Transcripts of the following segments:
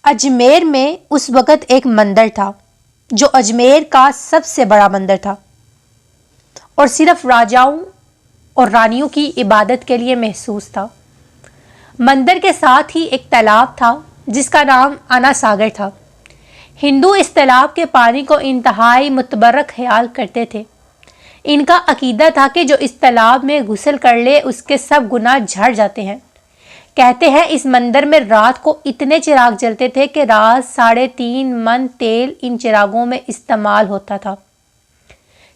اجمیر میں اس وقت ایک مندر تھا جو اجمیر کا سب سے بڑا مندر تھا اور صرف راجاؤں اور رانیوں کی عبادت کے لیے محسوس تھا۔ مندر کے ساتھ ہی ایک تالاب تھا جس کا نام انا ساگر تھا۔ ہندو اس تالاب کے پانی کو انتہائی متبرک خیال کرتے تھے۔ ان کا عقیدہ تھا کہ جو اس تالاب میں غسل کر لے اس کے سب گناہ جھڑ جاتے ہیں۔ کہتے ہیں اس مندر میں رات کو اتنے چراغ جلتے تھے کہ رات 3.5 من تیل ان چراغوں میں استعمال ہوتا تھا۔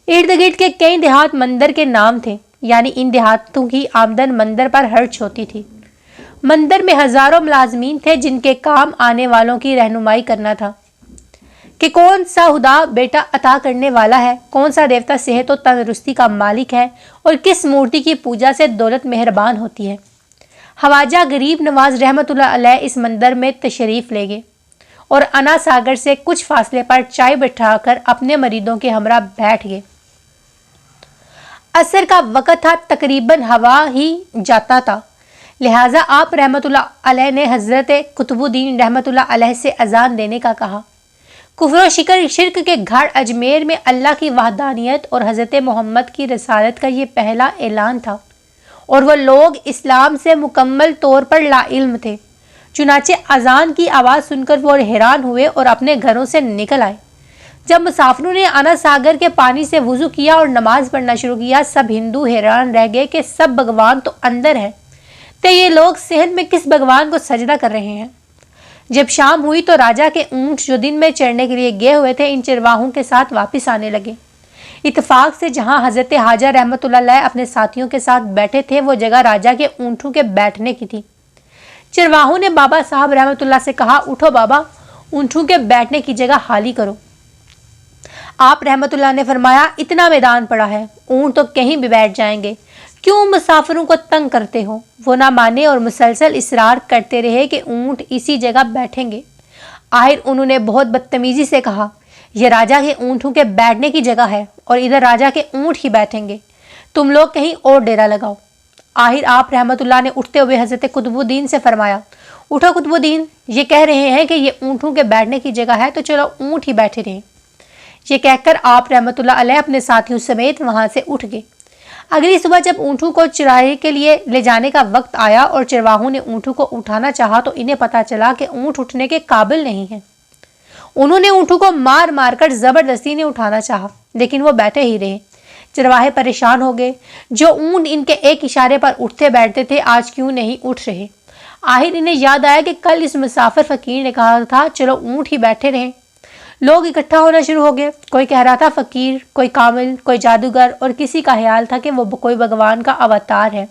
ارد گرد کے کئی دیہات مندر کے نام تھے، یعنی ان دیہاتوں کی آمدن مندر پر خرچ ہوتی تھی۔ مندر میں ہزاروں ملازمین تھے جن کے کام آنے والوں کی رہنمائی کرنا تھا کہ کون سا خدا بیٹا عطا کرنے والا ہے، کون سا دیوتا صحت و تندرستی کا مالک ہے اور کس مورتی کی پوجا سے دولت مہربان ہوتی ہے۔ خواجہ غریب نواز رحمۃ اللہ علیہ اس مندر میں تشریف لے گئے اور انا ساگر سے کچھ فاصلے پر چائے بٹھا کر اپنے مریدوں کے ہمراہ بیٹھ گئے۔ عصر کا وقت تھا، تقریباً ہوا ہی جاتا تھا، لہٰذا آپ رحمۃ اللہ علیہ نے حضرت قطب الدین رحمۃ اللہ علیہ سے اذان دینے کا کہا۔ کفر و شرک کے گھر اجمیر میں اللہ کی وحدانیت اور حضرت محمد کی رسالت کا یہ پہلا اعلان تھا اور وہ لوگ اسلام سے مکمل طور پر لا علم تھے۔ چنانچہ اذان کی آواز سن کر وہ حیران ہوئے اور اپنے گھروں سے نکل آئے۔ جب مسافروں نے انا ساگر کے پانی سے وضو کیا اور نماز پڑھنا شروع کیا، سب ہندو حیران رہ گئے کہ سب بھگوان تو اندر ہیں، تو یہ لوگ صحن میں کس بھگوان کو سجدہ کر رہے ہیں؟ جب شام ہوئی تو راجا کے اونٹ جو دن میں چرنے کے لیے گئے ہوئے تھے ان چرواہوں کے ساتھ واپس آنے لگے۔ اتفاق سے جہاں حضرت حاجہ رحمۃ اللہ علیہ اپنے ساتھیوں کے ساتھ بیٹھے تھے وہ جگہ راجا کے اونٹوں کے بیٹھنے کی تھی۔ چرواہوں نے بابا صاحب رحمۃ اللہ سے کہا، اٹھو بابا، اونٹوں کے بیٹھنے کی جگہ خالی کرو۔ آپ رحمۃ اللہ نے فرمایا، اتنا میدان پڑا ہے، اونٹ تو کہیں بھی بیٹھ جائیں گے، کیوں مسافروں کو تنگ کرتے ہو؟ وہ نہ مانے اور مسلسل اصرار کرتے رہے کہ اونٹ اسی جگہ بیٹھیں گے۔ آخر انہوں نے بہت بدتمیزی سے کہا، یہ راجا کے اونٹوں کے بیٹھنے کی جگہ ہے اور ادھر راجا کے اونٹ ہی بیٹھیں گے، تم لوگ کہیں اور ڈیرا لگاؤ۔ آخر آپ رحمۃ اللہ نے اٹھتے ہوئے حضرت قطب الدین سے فرمایا، اٹھو قطب الدین، یہ کہہ رہے ہیں کہ یہ اونٹوں کے بیٹھنے کی جگہ ہے تو چلو اونٹ ہی بیٹھے رہیں۔ یہ کہہ کر آپ رحمۃ اللہ علیہ اپنے ساتھیوں سمیت وہاں سے اٹھ گئے۔ اگلی صبح جب اونٹوں کو چرانے کے لیے لے جانے کا وقت آیا اور چرواہوں نے اونٹوں کو اٹھانا چاہا تو انہیں پتا چلا کہ اونٹ اٹھنے کے قابل نہیں ہیں۔ انہوں نے اونٹوں کو مار مار کر زبردستی نے اٹھانا چاہا لیکن وہ بیٹھے ہی رہے۔ چرواہے پریشان ہو گئے، جو اونٹ ان کے ایک اشارے پر اٹھتے بیٹھتے تھے آج کیوں نہیں اٹھ رہے؟ آخر انہیں یاد آیا کہ کل اس مسافر فقیر نے کہا تھا چلو اونٹ ہی بیٹھے رہیں۔ لوگ اکٹھا ہونا شروع ہو گئے، کوئی کہہ رہا تھا فقیر، کوئی کامل، کوئی جادوگر اور کسی کا خیال تھا کہ وہ کوئی بھگوان کا اوتار ہے۔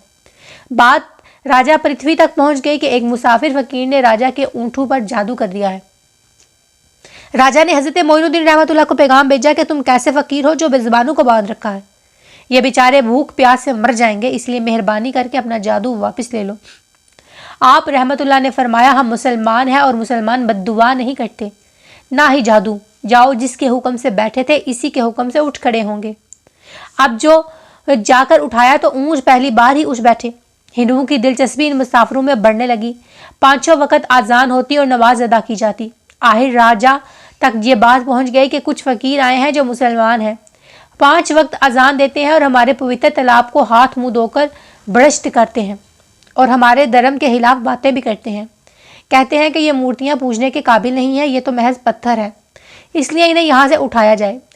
بات راجا پرتھوی تک پہنچ گئی کہ ایک مسافر فقیر نے راجا کے اونٹوں پر جادو کر دیا ہے۔ راجا نے حضرت معین الدین رحمۃ اللہ کو پیغام بھیجا کہ تم کیسے فقیر ہو جو بے زبانوں کو باندھ رکھا ہے؟ یہ بیچارے بھوک پیاس سے مر جائیں گے، اس لیے مہربانی کر کے اپنا جادو واپس لے لو۔ آپ رحمۃ اللہ نے فرمایا، ہم مسلمان ہیں اور مسلمان بد دعا نہیں کرتے، نہ ہی جادو۔ جاؤ، جس کے حکم سے بیٹھے تھے اسی کے حکم سے اٹھ کھڑے ہوں گے۔ اب جو جا کر اٹھایا تو اونٹ پہلی بار ہی اٹھ بیٹھے۔ ہندوؤں کی دلچسپی ان مسافروں میں بڑھنے لگی۔ 5 وقت اذان ہوتی اور نماز ادا کی جاتی۔ آخر راجا تک یہ بات پہنچ گئی کہ کچھ فقیر آئے ہیں جو مسلمان ہیں، 5 وقت اذان دیتے ہیں اور ہمارے پوتر تالاب کو ہاتھ منہ دھو کر برشت کرتے ہیں اور ہمارے دھرم کے خلاف باتیں بھی کرتے ہیں۔ کہتے ہیں کہ یہ مورتیاں پوجنے کے قابل نہیں ہیں، یہ تو محض پتھر ہے، اس لیے انہیں یہاں سے اٹھایا جائے۔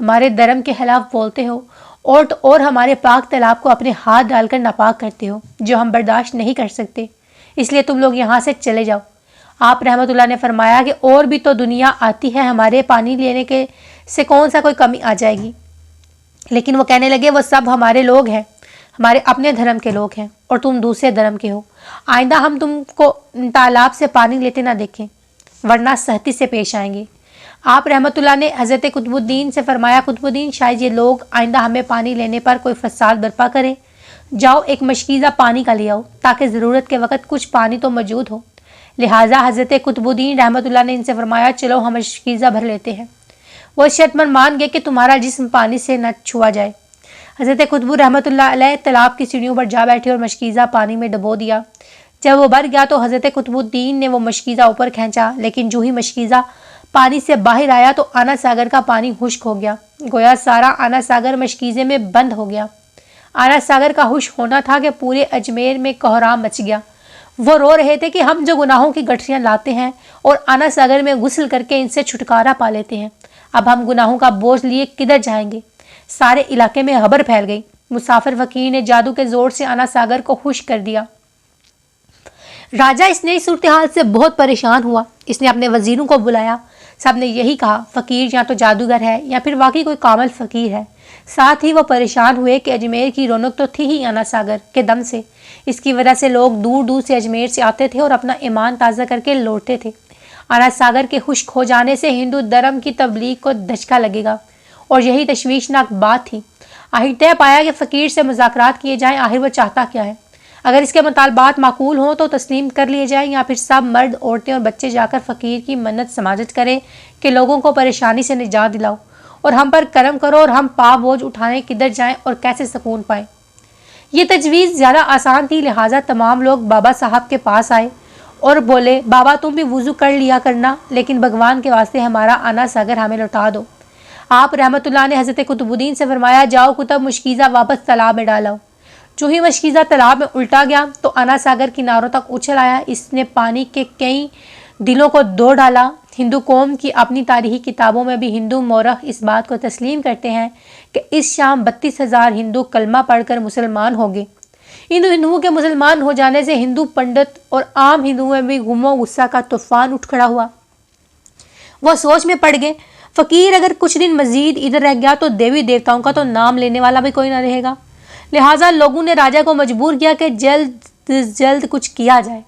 ہمارے دھرم کے خلاف بولتے ہو اور ہمارے پاک تالاب کو اپنے ہاتھ ڈال کر ناپاک کرتے ہو، جو ہم برداشت نہیں کر سکتے، اس لیے تم لوگ یہاں سے چلے جاؤ۔ آپ رحمۃ اللہ نے فرمایا کہ اور بھی تو دنیا آتی ہے، ہمارے پانی لینے کے سے کون سا کوئی کمی آ جائے گی؟ لیکن وہ کہنے لگے، وہ سب ہمارے لوگ ہیں، ہمارے اپنے دھرم کے لوگ ہیں اور تم دوسرے دھرم کے ہو۔ آئندہ ہم تم کو تالاب سے پانی لیتے نہ دیکھیں ورنہ سختی سے پیش آئیں گے۔ آپ رحمۃ اللہ نے حضرت قطب الدین سے فرمایا، قطب الدین، شاید یہ لوگ آئندہ ہمیں پانی لینے پر کوئی فساد برپا کریں، جاؤ ایک مشکیزہ پانی کا لے آؤ تاکہ ضرورت کے وقت کچھ پانی تو موجود ہو۔ لہٰذا حضرت قطب الدین رحمۃ اللہ نے ان سے فرمایا، چلو ہم مشکیزہ بھر لیتے ہیں۔ وہ شرط مند مان گئے کہ تمہارا جسم پانی سے نہ چھوا جائے۔ حضرت قطب رحمۃ اللہ علیہ تالاب کی سیڑھیوں پر جا بیٹھے اور مشکیزہ پانی میں ڈبو دیا۔ جب وہ بھر گیا تو حضرت قطب الدین نے وہ مشکیزہ اوپر کھینچا، لیکن جو ہی مشکیزہ پانی سے باہر آیا تو آنا ساگر کا پانی خشک ہو گیا، گویا سارا آنا ساگر مشکیزے میں بند ہو گیا۔ آنا ساگر کا خشک ہونا تھا کہ پورے اجمیر میں کوہرام مچ گیا۔ وہ رو رہے تھے کہ ہم جو گناہوں کی گٹھریاں لاتے ہیں اور آنا ساگر میں غسل کر کے ان سے چھٹکارا پا لیتے ہیں، اب ہم گناہوں کا بوجھ لیے کدھر جائیں گے؟ سارے علاقے میں خبر پھیل گئی۔ مسافر فقیر نے جادو کے زور سے آنا ساگر کو خشک کر دیا۔ راجہ اس نئی صورتحال سے بہت پریشان ہوا۔ اس نے اپنے وزیروں کو بلایا۔ سب نے یہی کہا، فقیر یا تو جادوگر ہے یا پھر واقعی کوئی کامل فقیر ہے۔ ساتھ ہی وہ پریشان ہوئے کہ اجمیر کی رونق تو تھی ہی آنا ساگر کے دم سے، اس کی وجہ سے لوگ دور دور سے اجمیر سے آتے تھے اور اپنا ایمان تازہ کر کے لوٹتے تھے۔ آنا ساگر کے خشک ہو جانے سے ہندو دھرم کی تبلیغ کو دھچکا لگے گا، اور یہی تشویشناک بات تھی۔ آخر طے پایا کہ فقیر سے مذاکرات کیے جائیں، آخر وہ چاہتا کیا ہے۔ اگر اس کے مطالبات معقول ہوں تو تسلیم کر لیے جائیں، یا پھر سب مرد، عورتیں اور بچے جا کر فقیر کی منت سماجت کریں کہ لوگوں کو پریشانی سے نجات دلاؤ اور ہم پر کرم کرو اور ہم پا بوجھ اٹھانے کدھر جائیں اور کیسے سکون پائیں۔ یہ تجویز زیادہ آسان تھی، لہٰذا تمام لوگ بابا صاحب کے پاس آئے اور بولے، بابا تم بھی وضو کر لیا کرنا، لیکن بھگوان کے واسطے ہمارا آنا ساگر ہمیں لوٹا دو۔ آپ رحمت اللہ نے حضرت قطب الدین سے فرمایا، جاؤ کتب مشکیزہ واپس تالاب میں ڈالاؤ۔ جو ہی مشکیزہ تالاب میں الٹا گیا تو آنا ساگر کناروں تک اچھل آیا۔ اس نے پانی کے کئی دلوں کو دو ڈالا۔ ہندو قوم کی اپنی تاریخی کتابوں میں بھی ہندو مورخ اس بات کو تسلیم کرتے ہیں کہ اس شام 32,000 ہندو کلمہ پڑھ کر مسلمان ہو گئے۔ ہندوؤں کے مسلمان ہو جانے سے ہندو پنڈت اور عام ہندوؤں میں بھی غم و غصہ کا طوفان اٹھ کھڑا ہوا۔ وہ سوچ میں پڑ گئے، فقیر اگر کچھ دن مزید ادھر رہ گیا تو دیوی دیوتاؤں کا تو نام لینے والا بھی کوئی نہ رہے گا۔ لہٰذا لوگوں نے راجہ کو مجبور کیا کہ جلد کچھ کیا جائے۔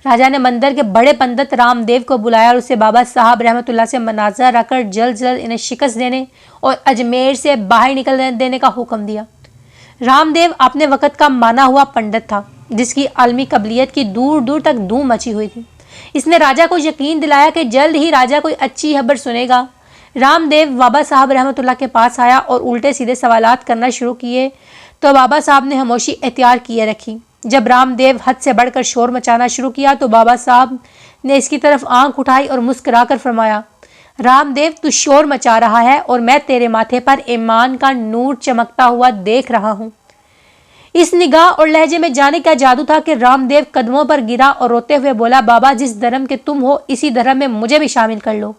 راجہ نے مندر کے بڑے پنڈت رام دیو کو بلایا اور اسے بابا صاحب رحمت اللہ سے مناظرہ رکھ کر جلد انہیں شکست دینے اور اجمیر سے باہر نکل دینے کا حکم دیا۔ رام دیو اپنے وقت کا مانا ہوا پنڈت تھا، جس کی عالمی قبلیت کی دور دور تک دھوم مچی ہوئی تھی۔ اس نے راجہ کو یقین دلایا کہ جلد ہی راجہ کوئی اچھی خبر سنے گا۔ رام دیو بابا صاحب رحمت اللہ کے پاس آیا اور الٹے سیدھے سوالات کرنا شروع کیے تو بابا صاحب نے خاموشی اختیار کیے رکھی۔ جب رام دیو حد سے بڑھ کر شور مچانا شروع کیا تو بابا صاحب نے اس کی طرف آنکھ اٹھائی اور مسکرا کر فرمایا، رام دیو تو شور مچا رہا ہے اور میں تیرے ماتھے پر ایمان کا نور چمکتا ہوا دیکھ رہا ہوں۔ اس نگاہ اور لہجے میں جانے کا جادو تھا کہ رام دیو قدموں پر گرا اور روتے ہوئے بولا، بابا جس دھرم کے تم ہو اسی دھرم میں مجھے بھی شامل کر لو۔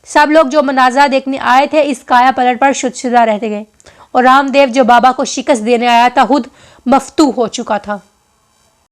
سب لوگ جو مناظرہ دیکھنے آئے تھے اس کایا پلٹ پر شدہ رہتے گئے، اور رام دیو جو بابا کو شکست دینے آیا تھا خود مفتوح ہو چکا تھا۔